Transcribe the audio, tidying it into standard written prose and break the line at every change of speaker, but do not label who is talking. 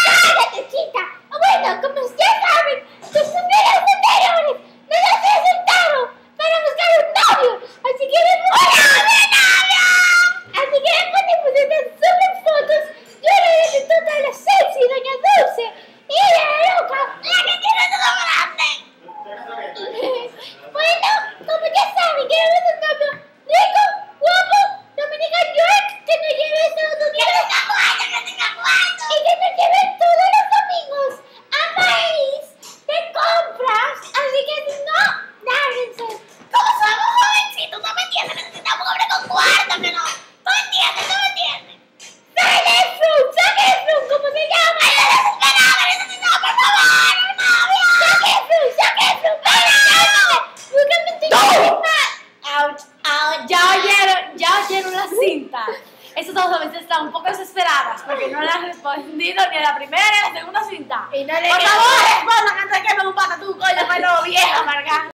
¡Cállate, chica! Bueno, como ya saben, tus primeros anteriores no los resultaron para buscar un novio. Así que Así que le ponemos estas super fotos. Yo era de toda la sexy, doña Dulce. Y ella la loca, la que tiene todo grande. Bueno, como ya saben, queremos un novio rico, guapo, Dominican York, que nos lleve a Estados Unidos. Y que nos lleve todos los domingos a París de compras. Así que no, lárguense.
¿Cómo somos jovencitos? ¿No me entiendes? Necesitamos un hombre con cuarto, que no. ¿Tú entiendes? ¿Tú me entiendes?
¡Zac Efron! ¿Cómo se llama?
¡Ay, yo desesperada! ¡Necesitamos, por favor, un novio!
¡Zac Efron! ¡Búscame en tu Instagram!
Ouch, ouch. Ya oyeron la cinta. Esas dos jovencitas están un poco desesperadas porque no le han respondido ni a la primera ni a la segunda cinta.
Y no le
Por
queda-
favor, respondan antes de que me un pata tú, coño, pero vieja, amargada.